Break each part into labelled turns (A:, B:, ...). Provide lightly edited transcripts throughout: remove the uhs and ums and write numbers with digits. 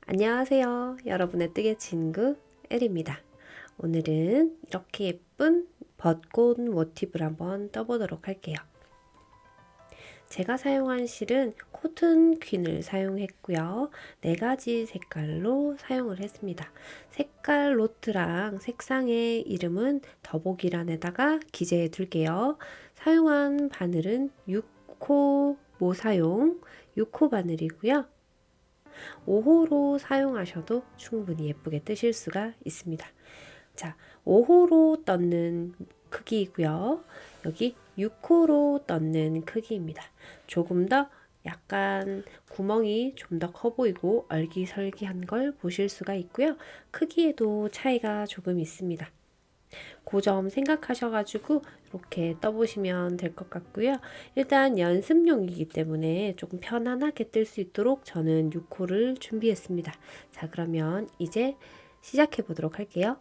A: 안녕하세요. 여러분의 뜨개 친구 엘입니다. 오늘은 이렇게 예쁜 벚꽃 모티브를 한번 떠보도록 할게요. 제가 사용한 실은 코튼 퀸을 사용했고요. 4가지 색깔로 사용을 했습니다. 색깔 노트랑 색상의 이름은 더보기란에다가 기재해 둘게요. 사용한 바늘은 6호 모사용 6호 바늘이고요. 5호로 사용하셔도 충분히 예쁘게 뜨실 수가 있습니다. 자, 5호로 떴는 크기이고요. 여기 6호로 떴는 크기입니다. 조금 더 약간 구멍이 좀 더 커 보이고 얼기설기한 걸 보실 수가 있고요. 크기에도 차이가 조금 있습니다. 그 점 생각하셔가지고 이렇게 떠보시면 될 것 같고요. 일단 연습용이기 때문에 조금 편안하게 뜰 수 있도록 저는 6호를 준비했습니다. 자, 그러면 이제 시작해 보도록 할게요.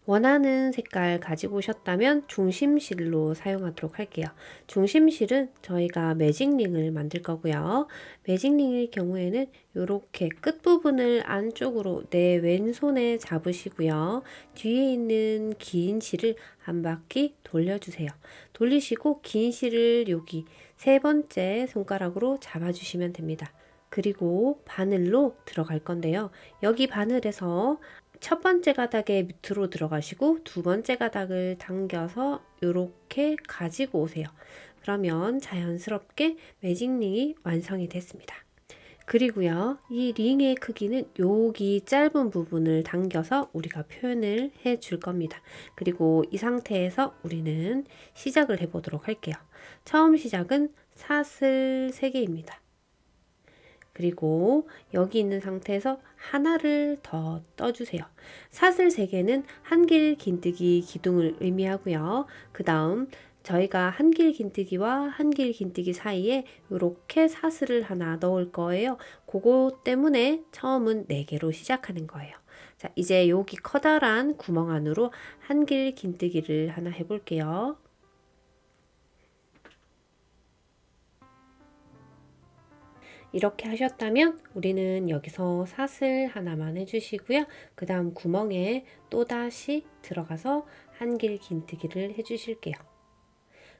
A: 원하는 색깔 가지고 오셨다면 중심실로 사용하도록 할게요. 중심실은 저희가 매직링을 만들 거고요. 매직링의 경우에는 이렇게 끝부분을 안쪽으로 내 왼손에 잡으시고요. 뒤에 있는 긴 실을 한 바퀴 돌려주세요. 돌리시고 긴 실을 여기 3번째 손가락으로 잡아주시면 됩니다. 그리고 바늘로 들어갈 건데요. 여기 바늘에서 첫 번째 가닥에 밑으로 들어가시고 두 번째 가닥을 당겨서 이렇게 가지고 오세요. 그러면 자연스럽게 매직링이 완성이 됐습니다. 그리고요, 이 링의 크기는 여기 짧은 부분을 당겨서 우리가 표현을 해 줄 겁니다. 그리고 이 상태에서 우리는 시작을 해 보도록 할게요. 처음 시작은 사슬 3개입니다. 그리고 여기 있는 상태에서 하나를 더 떠주세요. 사슬 3개는 한길 긴뜨기 기둥을 의미하고요. 그 다음 저희가 한길 긴뜨기와 한길 긴뜨기 사이에 이렇게 사슬을 하나 넣을 거예요. 그거 때문에 처음은 4개로 시작하는 거예요. 자, 이제 여기 커다란 구멍 안으로 한길 긴뜨기를 하나 해볼게요. 이렇게 하셨다면 우리는 여기서 사슬 하나만 해주시고요. 그 다음 구멍에 또다시 들어가서 한길 긴뜨기를 해주실게요.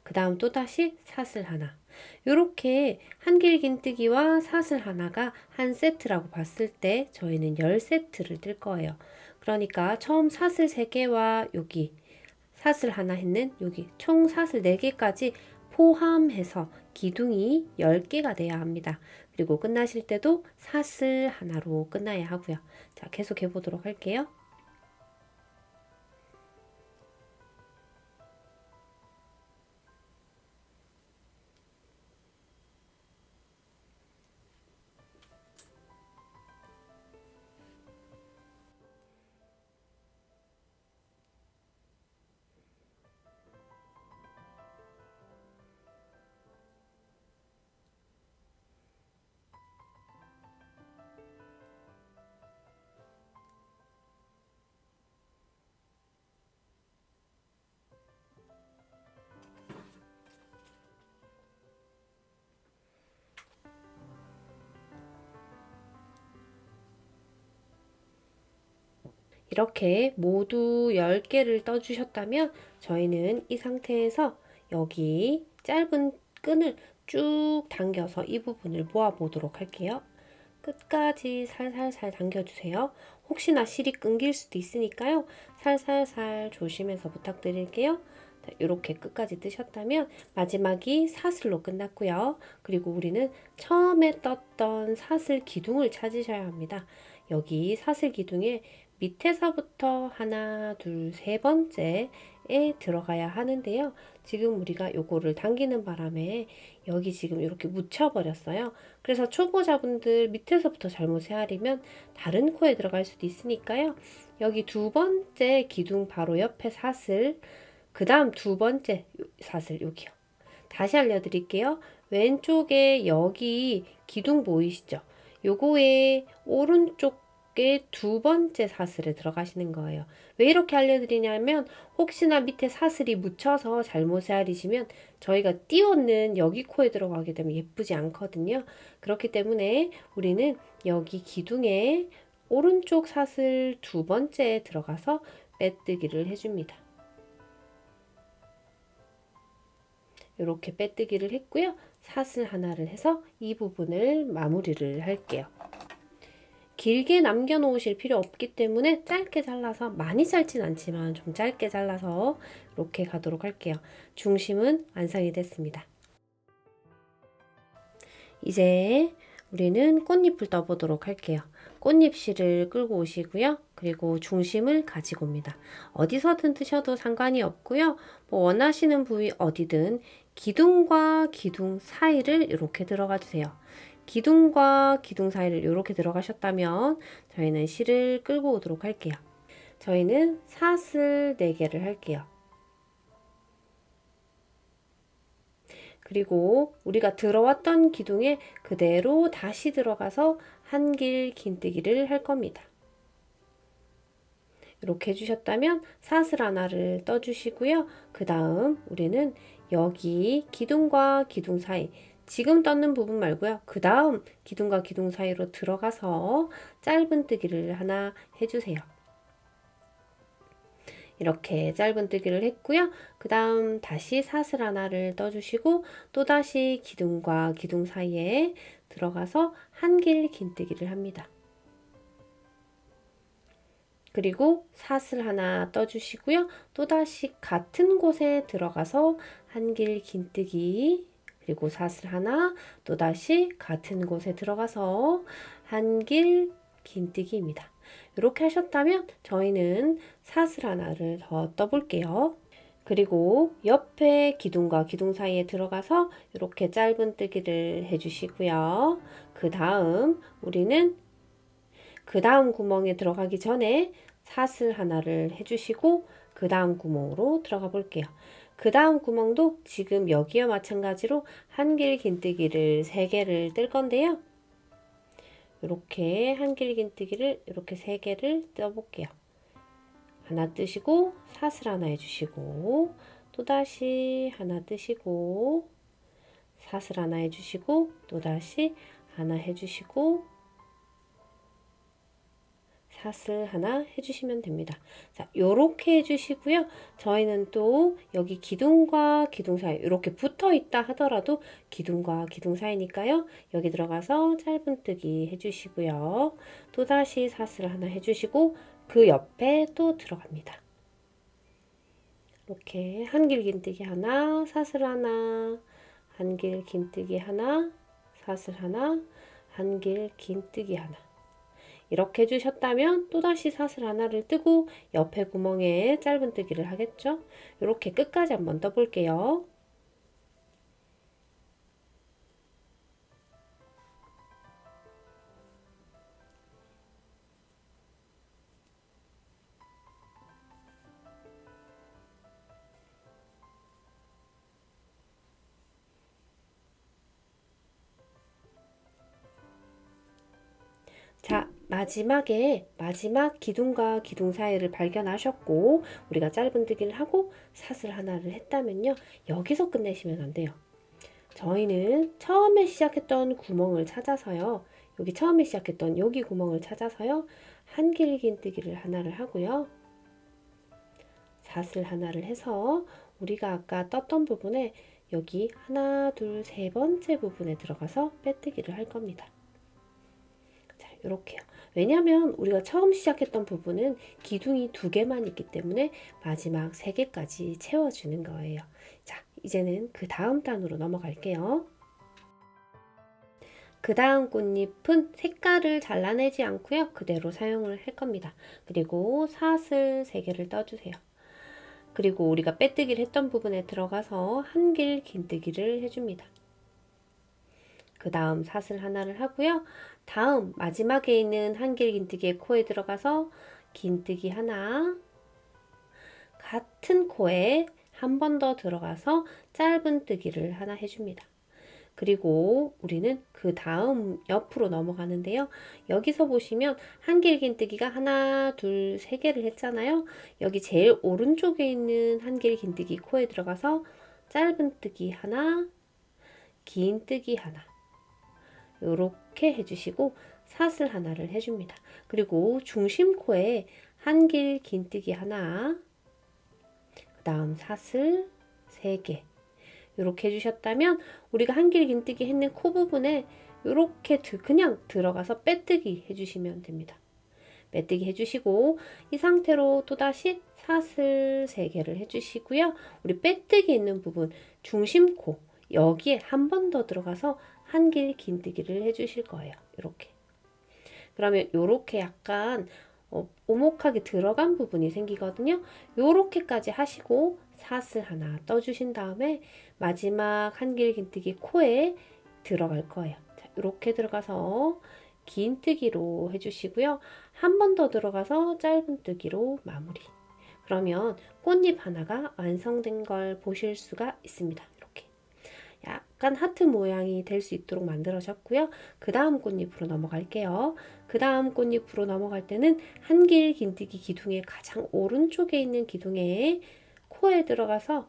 A: 그 다음 또다시 사슬 하나. 이렇게 한길 긴뜨기와 사슬 하나가 한 세트라고 봤을 때 저희는 10세트를 뜰 거예요. 그러니까 처음 사슬 3개와 여기 사슬 하나 했는 여기 총 사슬 4개까지 포함해서 기둥이 10개가 돼야 합니다. 그리고 끝나실 때도 사슬 하나로 끝나야 하고요. 자, 계속 해보도록 할게요. 이렇게 모두 10개를 떠주셨다면 저희는 이 상태에서 여기 짧은 끈을 쭉 당겨서 이 부분을 모아 보도록 할게요. 끝까지 살살살 당겨주세요. 혹시나 실이 끊길 수도 있으니까요. 살살살 조심해서 부탁드릴게요. 자, 이렇게 끝까지 뜨셨다면 마지막이 사슬로 끝났고요. 그리고 우리는 처음에 떴던 사슬 기둥을 찾으셔야 합니다. 여기 사슬 기둥에 밑에서부터 하나, 둘, 3번째에 들어가야 하는데요. 지금 우리가 요거를 당기는 바람에 여기 지금 이렇게 묻혀버렸어요. 그래서 초보자분들 밑에서부터 잘못 헤아리면 다른 코에 들어갈 수도 있으니까요. 여기 2번째 기둥 바로 옆에 사슬, 그 다음 2번째 사슬 여기요. 다시 알려드릴게요. 왼쪽에 여기 기둥 보이시죠? 요거의 오른쪽 이렇게 두 번째 사슬에 들어가시는 거예요. 왜 이렇게 알려드리냐면 혹시나 밑에 사슬이 묻혀서 잘못 헤아리시면 저희가 띄워는 여기 코에 들어가게 되면 예쁘지 않거든요. 그렇기 때문에 우리는 여기 기둥에 오른쪽 사슬 두 번째에 들어가서 빼뜨기를 해줍니다. 이렇게 빼뜨기를 했고요. 사슬 하나를 해서 이 부분을 마무리를 할게요. 길게 남겨 놓으실 필요 없기 때문에 짧게 잘라서, 많이 짧진 않지만 좀 짧게 잘라서 이렇게 가도록 할게요. 중심은 완성이 됐습니다. 이제 우리는 꽃잎을 떠보도록 할게요. 꽃잎실을 끌고 오시고요. 그리고 중심을 가지고 옵니다. 어디서든 뜨셔도 상관이 없고요. 뭐 원하시는 부위 어디든 기둥과 기둥 사이를 이렇게 들어가 주세요. 기둥과 기둥 사이를 이렇게 들어가셨다면 저희는 실을 끌고 오도록 할게요. 저희는 사슬 4개를 할게요. 그리고 우리가 들어왔던 기둥에 그대로 다시 들어가서 한길 긴뜨기를 할 겁니다. 이렇게 해주셨다면 사슬 하나를 떠주시고요. 그 다음 우리는 여기 기둥과 기둥 사이, 지금 떴는 부분 말고요. 그 다음 기둥과 기둥 사이로 들어가서 짧은뜨기를 하나 해주세요. 이렇게 짧은뜨기를 했고요. 그 다음 다시 사슬 하나를 떠주시고 또다시 기둥과 기둥 사이에 들어가서 한길 긴뜨기를 합니다. 그리고 사슬 하나 떠주시고요. 또다시 같은 곳에 들어가서 한길 긴뜨기, 그리고 사슬 하나, 또다시 같은 곳에 들어가서 한길 긴뜨기입니다. 이렇게 하셨다면 저희는 사슬 하나를 더 떠볼게요. 그리고 옆에 기둥과 기둥 사이에 들어가서 이렇게 짧은뜨기를 해주시고요. 그 다음 우리는 그 다음 구멍에 들어가기 전에 사슬 하나를 해주시고 그 다음 구멍으로 들어가 볼게요. 그 다음 구멍도 지금 여기와 마찬가지로 한길 긴뜨기를 3개를 뜰 건데요. 이렇게 한길 긴뜨기를 이렇게 3개를 떠볼게요. 하나 뜨시고 사슬 하나 해주시고 또다시 하나 뜨시고 사슬 하나 해주시고 또다시 하나 해주시고 사슬 하나 해주시면 됩니다. 자, 요렇게 해주시고요. 저희는 또 여기 기둥과 기둥 사이 이렇게 붙어 있다 하더라도 기둥과 기둥 사이니까요. 여기 들어가서 짧은뜨기 해주시고요. 또다시 사슬 하나 해주시고 그 옆에 또 들어갑니다. 이렇게 한길 긴뜨기 하나, 사슬 하나, 한길 긴뜨기 하나, 사슬 하나, 한길 긴뜨기 하나. 이렇게 해주셨다면 또다시 사슬 하나를 뜨고 옆에 구멍에 짧은뜨기를 하겠죠. 이렇게 끝까지 한번 떠볼게요. 자, 마지막 기둥과 기둥 사이를 발견하셨고 우리가 짧은뜨기를 하고 사슬 하나를 했다면요. 여기서 끝내시면 안 돼요. 저희는 처음에 시작했던 구멍을 찾아서요. 여기 처음에 시작했던 여기 구멍을 찾아서요. 한길 긴뜨기를 하나를 하고요. 사슬 하나를 해서 우리가 아까 떴던 부분에 여기 하나, 둘, 세 번째 부분에 들어가서 빼뜨기를 할 겁니다. 자, 이렇게요. 왜냐하면 우리가 처음 시작했던 부분은 기둥이 2개만 있기 때문에 마지막 3개까지 채워주는 거예요. 자, 이제는 그 다음 단으로 넘어갈게요. 그 다음 꽃잎은 색깔을 잘라내지 않고요. 그대로 사용을 할 겁니다. 그리고 사슬 3개를 떠주세요. 그리고 우리가 빼뜨기를 했던 부분에 들어가서 한길 긴뜨기를 해줍니다. 그 다음 사슬 하나를 하고요. 다음 마지막에 있는 한길 긴뜨기의 코에 들어가서 긴뜨기 하나, 같은 코에 한 번 더 들어가서 짧은뜨기를 하나 해줍니다. 그리고 우리는 그 다음 옆으로 넘어가는데요. 여기서 보시면 한길긴뜨기가 하나, 둘, 세 개를 했잖아요. 여기 제일 오른쪽에 있는 한길긴뜨기 코에 들어가서 짧은뜨기 하나, 긴뜨기 하나 이렇게 해주시고 사슬 하나를 해줍니다. 그리고 중심코에 한길긴뜨기 하나, 그 다음 사슬 3개 이렇게 해주셨다면 우리가 한길긴뜨기 했는 코 부분에 이렇게 그냥 들어가서 빼뜨기 해주시면 됩니다. 빼뜨기 해주시고 이 상태로 또다시 사슬 3개를 해주시고요. 우리 빼뜨기 있는 부분 중심코 여기에 한 번 더 들어가서 한길긴뜨기를 해주실 거예요. 이렇게. 그러면 이렇게 약간 오목하게 들어간 부분이 생기거든요. 요렇게까지 하시고 사슬 하나 떠주신 다음에 마지막 한길긴뜨기 코에 들어갈 거예요. 자, 이렇게 들어가서 긴뜨기로 해주시고요. 한 번 더 들어가서 짧은뜨기로 마무리. 그러면 꽃잎 하나가 완성된 걸 보실 수가 있습니다. 이렇게 약간 하트 모양이 될 수 있도록 만들어졌고요. 그 다음 꽃잎으로 넘어갈게요. 그 다음 꽃잎으로 넘어갈 때는 한길긴뜨기 기둥의 가장 오른쪽에 있는 기둥에 코에 들어가서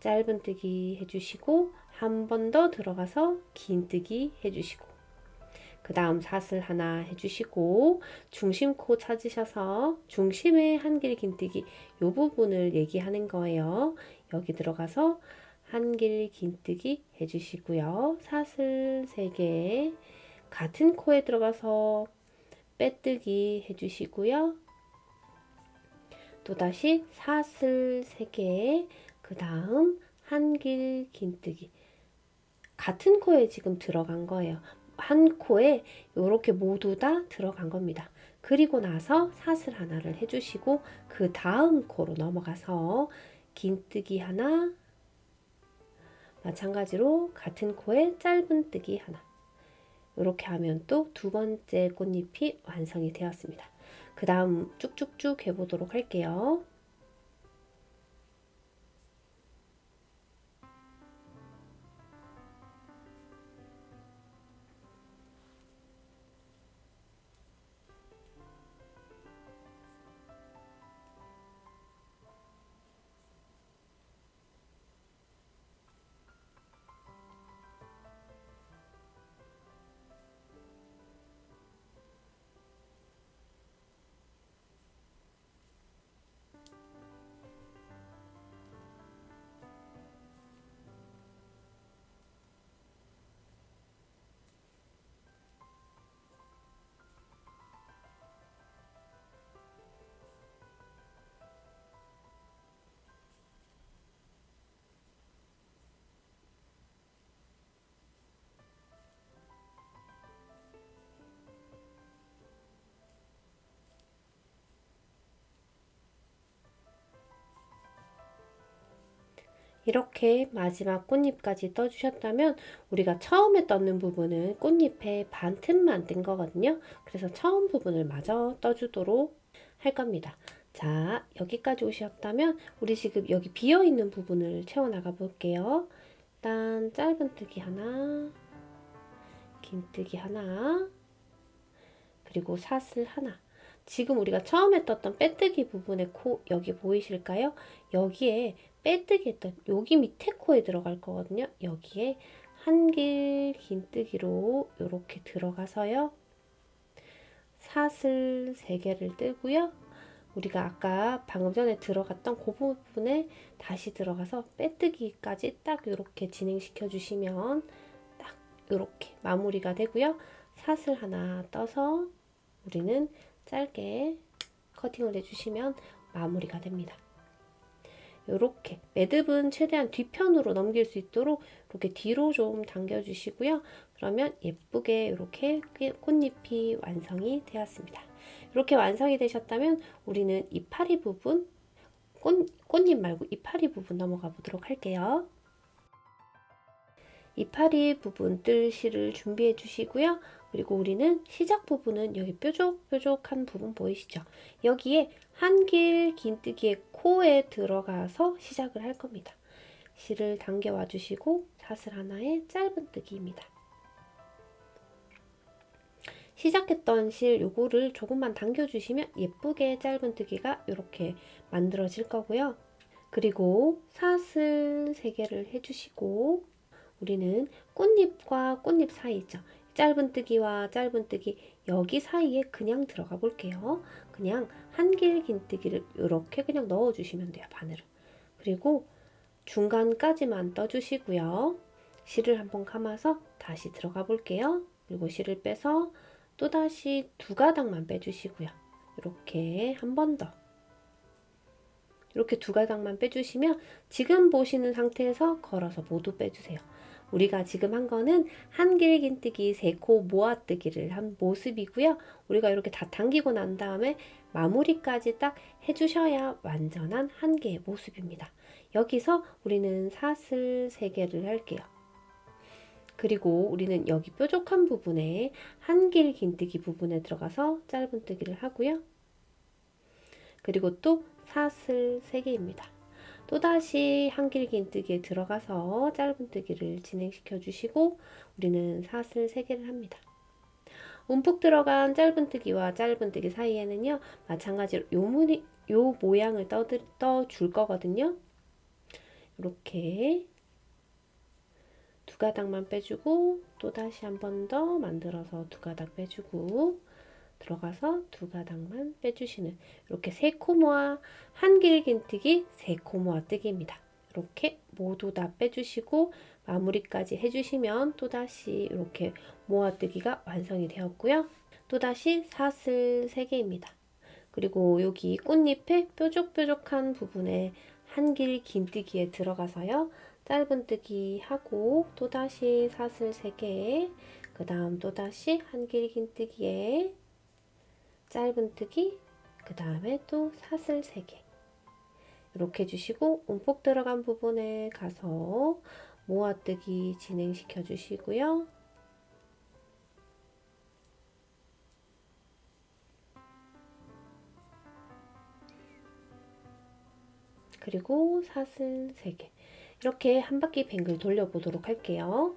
A: 짧은뜨기 해주시고 한 번 더 들어가서 긴뜨기 해주시고 그 다음 사슬 하나 해주시고 중심코 찾으셔서 중심의 한길긴뜨기 이 부분을 얘기하는 거예요. 여기 들어가서 한길긴뜨기 해주시고요. 사슬 3개 같은 코에 들어가서 빼뜨기 해주시고요. 또다시 사슬 3개 그 다음 한길긴뜨기 같은 코에 지금 들어간 거예요. 한 코에 이렇게 모두 다 들어간 겁니다. 그리고 나서 사슬 하나를 해주시고 그 다음 코로 넘어가서 긴뜨기 하나 마찬가지로 같은 코에 짧은뜨기 하나 이렇게 하면 또 두 번째 꽃잎이 완성이 되었습니다. 그 다음 쭉쭉쭉 해보도록 할게요. 이렇게 마지막 꽃잎까지 떠주셨다면 우리가 처음에 떴는 부분은 꽃잎의 반 틈만 뜬 거거든요. 그래서 처음 부분을 마저 떠주도록 할 겁니다. 자, 여기까지 오셨다면 우리 지금 여기 비어있는 부분을 채워나가 볼게요. 일단 짧은뜨기 하나, 긴뜨기 하나, 그리고 사슬 하나. 지금 우리가 처음에 떴던 빼뜨기 부분의 코 여기 보이실까요? 여기에 빼뜨기 했던 여기 밑에 코에 들어갈 거거든요. 여기에 한길긴뜨기로 이렇게 들어가서요. 사슬 3개를 뜨고요. 우리가 아까 방금 전에 들어갔던 그 부분에 다시 들어가서 빼뜨기까지 딱 이렇게 진행시켜 주시면 딱 이렇게 마무리가 되고요. 사슬 하나 떠서 우리는 짧게 커팅을 해주시면 마무리가 됩니다. 이렇게 매듭은 최대한 뒤편으로 넘길 수 있도록 이렇게 뒤로 좀 당겨 주시고요. 그러면 예쁘게 이렇게 꽃잎이 완성이 되었습니다. 이렇게 완성이 되셨다면 우리는 이파리 부분 꽃잎 말고 이파리 부분 넘어가 보도록 할게요. 이파리 부분 뜰 실을 준비해 주시고요. 그리고 우리는 시작 부분은 여기 뾰족뾰족한 부분 보이시죠? 여기에 한길긴뜨기의 코에 들어가서 시작을 할 겁니다. 실을 당겨와 주시고 사슬 하나에 짧은뜨기입니다. 시작했던 실 요거를 조금만 당겨주시면 예쁘게 짧은뜨기가 이렇게 만들어질 거고요. 그리고 사슬 3개를 해주시고 우리는 꽃잎과 꽃잎 사이 있죠. 짧은뜨기와 짧은뜨기 여기 사이에 그냥 들어가 볼게요. 그냥 한길 긴뜨기를 이렇게 그냥 넣어주시면 돼요. 바늘을. 그리고 중간까지만 떠주시고요. 실을 한번 감아서 다시 들어가 볼게요. 그리고 실을 빼서 또다시 2가닥만 빼주시고요. 이렇게 한 번 더. 이렇게 2가닥만 빼주시면 지금 보시는 상태에서 걸어서 모두 빼주세요. 우리가 지금 한 거는 한길 긴뜨기 3코 모아뜨기를 한 모습이고요. 우리가 이렇게 다 당기고 난 다음에 마무리까지 딱 해주셔야 완전한 한 개의 모습입니다. 여기서 우리는 사슬 3개를 할게요. 그리고 우리는 여기 뾰족한 부분에 한길 긴뜨기 부분에 들어가서 짧은뜨기를 하고요. 그리고 또 사슬 3개입니다. 또다시 한길 긴뜨기에 들어가서 짧은뜨기를 진행시켜 주시고 우리는 사슬 3개를 합니다. 움푹 들어간 짧은뜨기와 짧은뜨기 사이에는요, 마찬가지로 요 모양을 떠줄 거거든요. 이렇게 2가닥만 빼주고 또다시 한 번 더 만들어서 2가닥 빼주고 들어가서 2가닥만 빼주시는 이렇게 3코 모아 한길 긴뜨기 3코 모아 뜨기입니다. 이렇게 모두 다 빼주시고 마무리까지 해주시면 또다시 이렇게 모아뜨기가 완성이 되었고요. 또다시 사슬 3개입니다. 그리고 여기 꽃잎의 뾰족뾰족한 부분에 한길 긴뜨기에 들어가서요. 짧은뜨기 하고 또다시 사슬 3개, 그 다음 또다시 한길 긴뜨기에 짧은뜨기, 그 다음에 또 사슬 3개 이렇게 해주시고 움푹 들어간 부분에 가서 모아뜨기 진행시켜 주시고요. 그리고 사슬 3개 이렇게 한 바퀴 뱅글 돌려보도록 할게요.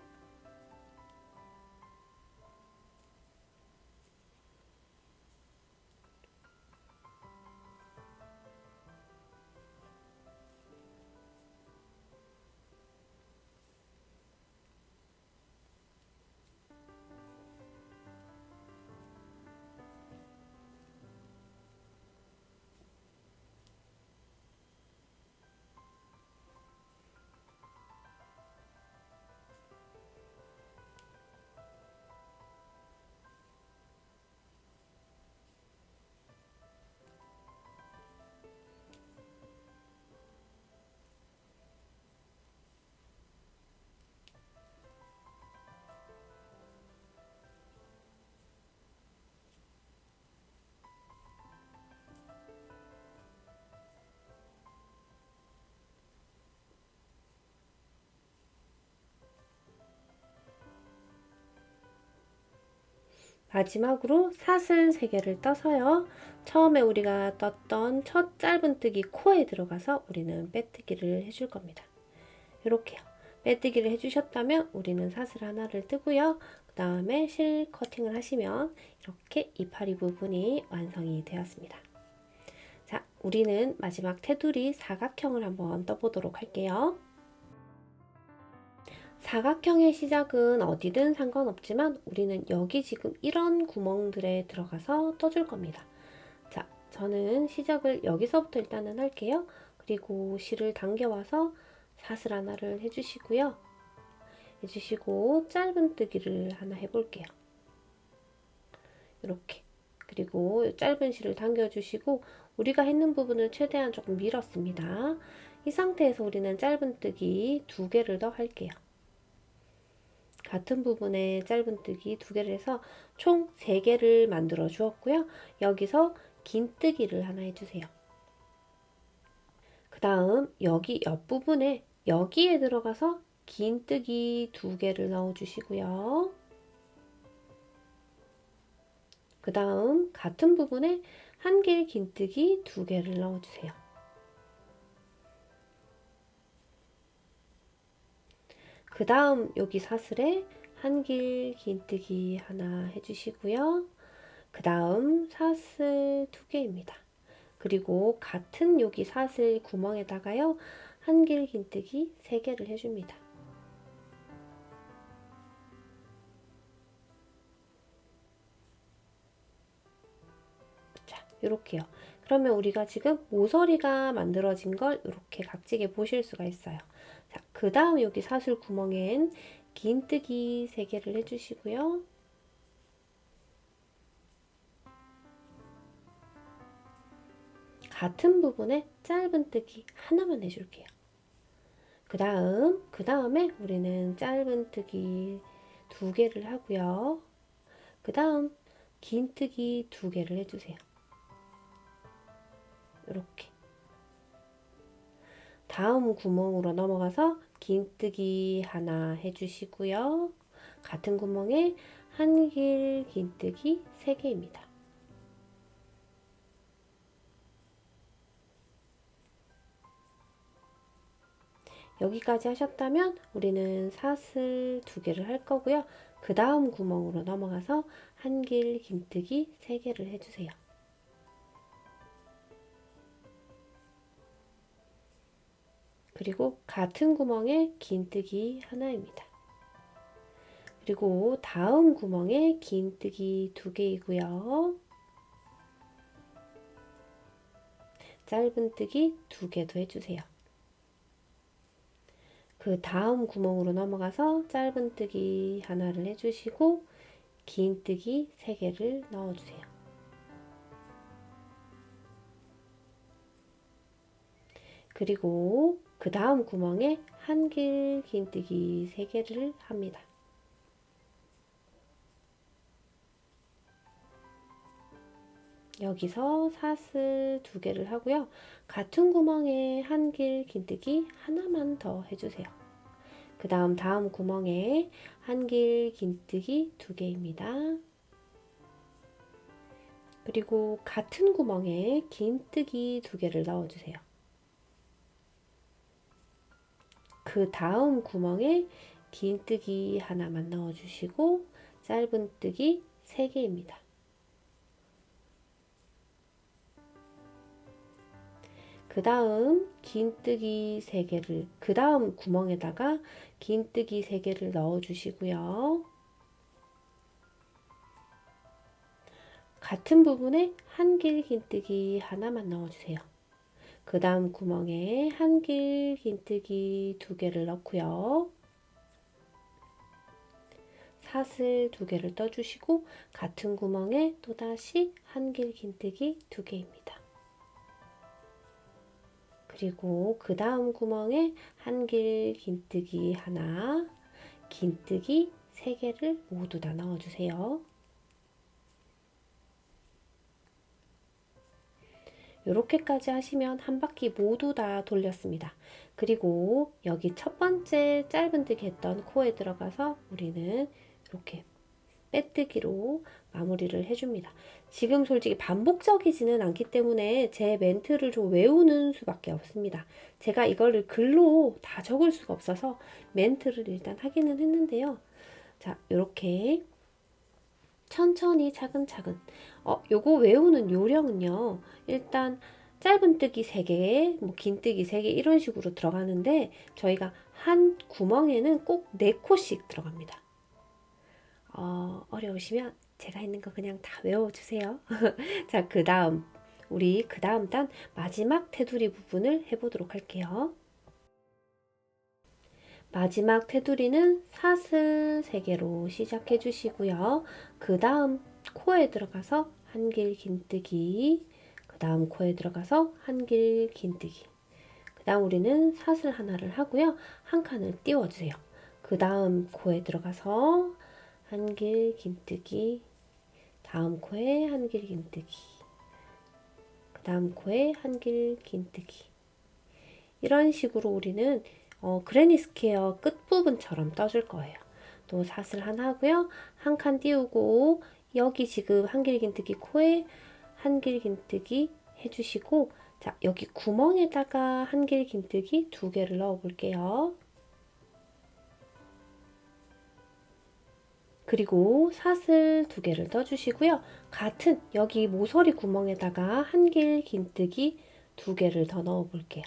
A: 마지막으로 사슬 3개를 떠서요. 처음에 우리가 떴던 첫 짧은뜨기 코에 들어가서 우리는 빼뜨기를 해줄 겁니다. 이렇게요. 빼뜨기를 해주셨다면 우리는 사슬 하나를 뜨고요. 그 다음에 실 커팅을 하시면 이렇게 이파리 부분이 완성이 되었습니다. 자, 우리는 마지막 테두리 사각형을 한번 떠보도록 할게요. 사각형의 시작은 어디든 상관없지만 우리는 여기 지금 이런 구멍들에 들어가서 떠줄 겁니다. 자, 저는 시작을 여기서부터 일단은 할게요. 그리고 실을 당겨와서 사슬 하나를 해주시고요. 해주시고 짧은뜨기를 하나 해볼게요. 이렇게. 그리고 짧은 실을 당겨주시고 우리가 했는 부분을 최대한 조금 밀었습니다. 이 상태에서 우리는 짧은뜨기 2개를 더 할게요. 같은 부분에 짧은뜨기 2개를 해서 총 3개를 만들어 주었고요. 여기서 긴뜨기를 하나 해주세요. 그 다음 여기 옆부분에 여기에 들어가서 긴뜨기 2개를 넣어 주시고요. 그 다음 같은 부분에 한길 긴뜨기 2개를 넣어 주세요. 그 다음 여기 사슬에 한길 긴뜨기 하나 해주시고요. 그 다음 사슬 2개입니다. 그리고 같은 여기 사슬 구멍에다가요, 한길 긴뜨기 3개를 해줍니다. 자, 이렇게요. 그러면 우리가 지금 모서리가 만들어진 걸 이렇게 각지게 보실 수가 있어요. 자, 그 다음 여기 사슬 구멍엔 긴뜨기 3개를 해주시고요. 같은 부분에 짧은뜨기 하나만 해줄게요. 그 다음에 우리는 짧은뜨기 2개를 하고요. 그 다음 긴뜨기 2개를 해주세요. 이렇게. 다음 구멍으로 넘어가서 긴뜨기 하나 해주시고요. 같은 구멍에 한길 긴뜨기 3개입니다. 여기까지 하셨다면 우리는 사슬 2개를 할 거고요. 그 다음 구멍으로 넘어가서 한길 긴뜨기 3개를 해주세요. 그리고 같은 구멍에 긴뜨기 하나입니다. 그리고 다음 구멍에 긴뜨기 2개이고요. 짧은뜨기 2개도 해주세요. 그 다음 구멍으로 넘어가서 짧은뜨기 하나를 해주시고 긴뜨기 3개를 넣어주세요. 그리고 그 다음 구멍에 한길 긴뜨기 3개를 합니다. 여기서 사슬 2개를 하고요. 같은 구멍에 한길 긴뜨기 하나만 더 해주세요. 그 다음 구멍에 한길 긴뜨기 2개입니다. 그리고 같은 구멍에 긴뜨기 2개를 넣어주세요. 그 다음 구멍에 긴뜨기 하나만 넣어주시고 짧은뜨기 3개입니다. 그 다음 긴뜨기 3개를, 그 다음 구멍에다가 긴뜨기 3개를 넣어주시고요. 같은 부분에 한길 긴뜨기 하나만 넣어주세요. 그 다음 구멍에 한길 긴뜨기 2개를 넣고요. 사슬 2개를 떠주시고 같은 구멍에 또다시 한길 긴뜨기 2개입니다. 그리고 그 다음 구멍에 한길 긴뜨기 하나, 긴뜨기 3개를 모두 다 넣어주세요. 이렇게까지 하시면 한 바퀴 모두 다 돌렸습니다. 그리고 여기 첫 번째 짧은뜨기 했던 코에 들어가서 우리는 이렇게 빼뜨기로 마무리를 해줍니다. 지금 솔직히 반복적이지는 않기 때문에 제 멘트를 좀 외우는 수밖에 없습니다. 제가 이거를 글로 다 적을 수가 없어서 멘트를 일단 하기는 했는데요. 자, 이렇게 천천히 차근차근. 요거 외우는 요령은요. 일단 짧은뜨기 3개, 뭐 긴뜨기 3개 이런 식으로 들어가는데 저희가 한 구멍에는 꼭 4코씩 들어갑니다. 어려우시면 제가 있는 거 그냥 다 외워주세요. 자, 우리 그 다음 단 마지막 테두리 부분을 해보도록 할게요. 마지막 테두리는 사슬 3개로 시작해 주시고요. 그 다음 코에 들어가서 한길 긴뜨기, 그 다음 코에 들어가서 한길 긴뜨기, 그 다음 우리는 사슬 하나를 하고요. 한 칸을 띄워주세요. 그 다음 코에 들어가서 한길 긴뜨기, 다음 코에 한길 긴뜨기, 그 다음 코에 한길 긴뜨기. 이런 식으로 우리는 그래니 스퀘어 끝부분처럼 떠줄 거예요. 또 사슬 하나 하고요. 한 칸 띄우고 여기 지금 한길 긴뜨기 코에 한길 긴뜨기 해주시고, 자, 여기 구멍에다가 한길 긴뜨기 2개를 넣어 볼게요. 그리고 사슬 2개를 떠주시고요. 같은 여기 모서리 구멍에다가 한길 긴뜨기 2개를 더 넣어 볼게요.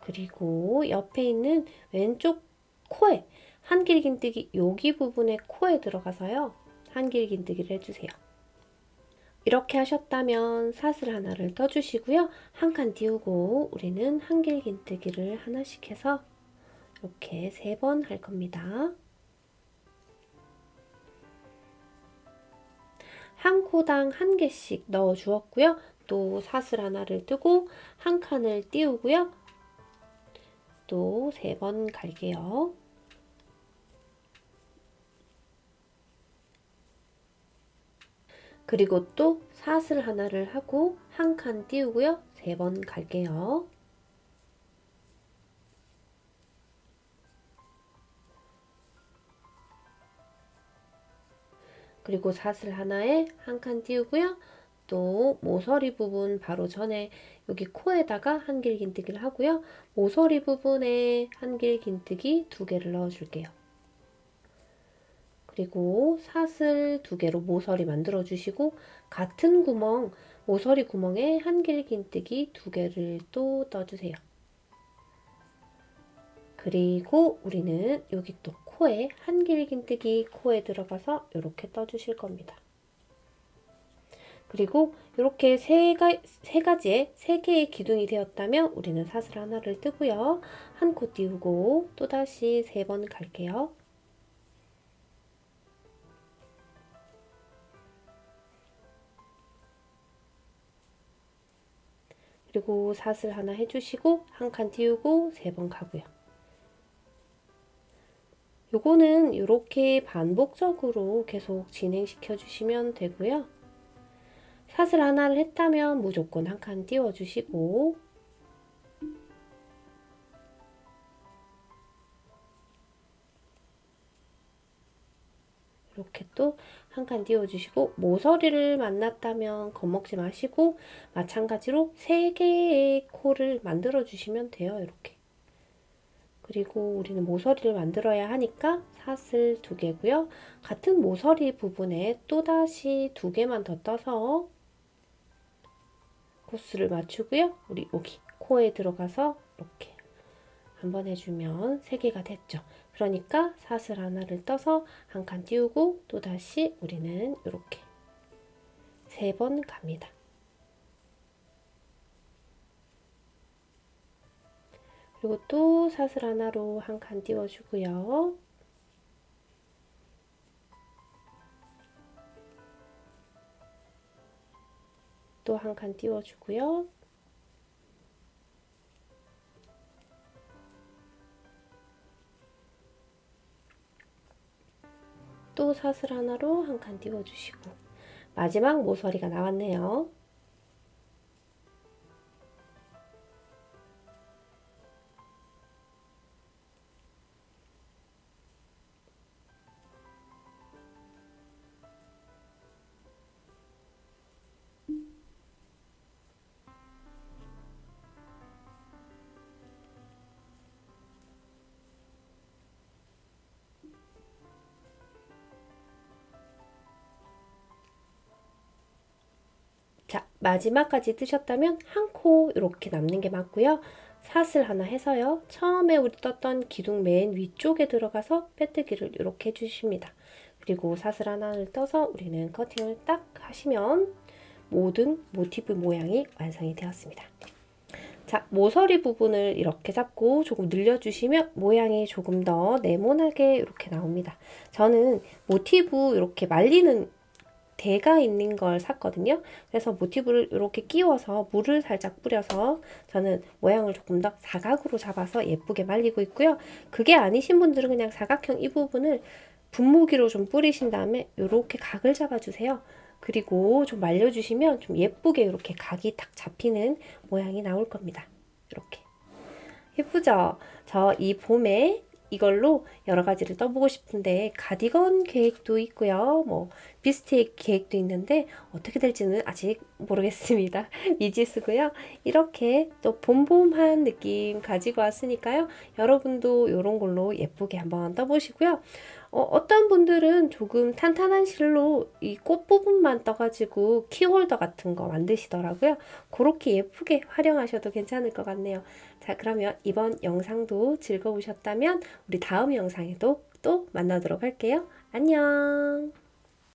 A: 그리고 옆에 있는 왼쪽 코에 한길 긴뜨기 여기 부분에 코에 들어가서요. 한길 긴뜨기를 해주세요. 이렇게 하셨다면 사슬 하나를 떠주시고요. 한 칸 띄우고 우리는 한길 긴뜨기를 하나씩 해서 이렇게 3번 할 겁니다. 한 코당 1개씩 넣어 주었고요. 또 사슬 하나를 뜨고 한 칸을 띄우고요. 또 3번 갈게요. 그리고 또 사슬 하나를 하고 한 칸 띄우고요. 3번 갈게요. 그리고 사슬 하나에 한 칸 띄우고요. 또 모서리 부분 바로 전에 여기 코에다가 한길 긴뜨기를 하고요. 모서리 부분에 한길 긴뜨기 2개를 넣어 줄게요. 그리고 사슬 2개로 모서리 만들어 주시고 같은 구멍, 모서리 구멍에 한길 긴뜨기 2개를 또 떠주세요. 그리고 우리는 여기 또 코에 한길 긴뜨기 코에 들어가서 이렇게 떠주실 겁니다. 그리고 이렇게 세 가지의 3개의 기둥이 되었다면 우리는 사슬 하나를 뜨고요. 한 코 띄우고 또다시 3번 갈게요. 그리고 사슬 하나 해주시고 한 칸 띄우고 3번 가고요. 요거는 이렇게 반복적으로 계속 진행시켜 주시면 되고요. 사슬 하나를 했다면 무조건 한 칸 띄워 주시고 이렇게 또 한 칸 띄워 주시고 모서리를 만났다면 겁먹지 마시고 마찬가지로 3개의 코를 만들어 주시면 돼요. 이렇게. 그리고 우리는 모서리를 만들어야 하니까 사슬 2개고요. 같은 모서리 부분에 또다시 2개만 더 떠서 코스를 맞추고요. 우리 여기 코에 들어가서 이렇게 한번 해주면 3개가 됐죠. 그러니까 사슬 하나를 떠서 한 칸 띄우고 또다시 우리는 이렇게 3번 갑니다. 그리고 또 사슬 하나로 한 칸 띄워주고요. 또 한 칸 띄워주고요. 또 사슬 하나로 한 칸 띄워주시고 마지막 모서리가 나왔네요. 자, 마지막까지 뜨셨다면 한 코 이렇게 남는 게 맞고요. 사슬 하나 해서요. 처음에 우리 떴던 기둥 맨 위쪽에 들어가서 빼뜨기를 이렇게 해주십니다. 그리고 사슬 하나를 떠서 우리는 커팅을 딱 하시면 모든 모티브 모양이 완성이 되었습니다. 자, 모서리 부분을 이렇게 잡고 조금 늘려주시면 모양이 조금 더 네모나게 이렇게 나옵니다. 저는 모티브 이렇게 말리는 대가 있는 걸 샀거든요. 그래서 모티브를 이렇게 끼워서 물을 살짝 뿌려서 저는 모양을 조금 더 사각으로 잡아서 예쁘게 말리고 있고요. 그게 아니신 분들은 그냥 사각형 이 부분을 분무기로 좀 뿌리신 다음에 이렇게 각을 잡아주세요. 그리고 좀 말려주시면 좀 예쁘게 이렇게 각이 딱 잡히는 모양이 나올 겁니다. 이렇게. 예쁘죠? 저 이 봄에 이걸로 여러 가지를 떠보고 싶은데 가디건 계획도 있고요. 뭐 비스트 계획도 있는데 어떻게 될지는 아직 모르겠습니다. 미지수고요. 이렇게 또 봄봄한 느낌 가지고 왔으니까요. 여러분도 이런 걸로 예쁘게 한번 떠보시고요. 어떤 분들은 조금 탄탄한 실로 이 꽃 부분만 떠가지고 키홀더 같은 거 만드시더라고요. 그렇게 예쁘게 활용하셔도 괜찮을 것 같네요. 자, 그러면 이번 영상도 즐거우셨다면 우리 다음 영상에도 또 만나도록 할게요. 안녕!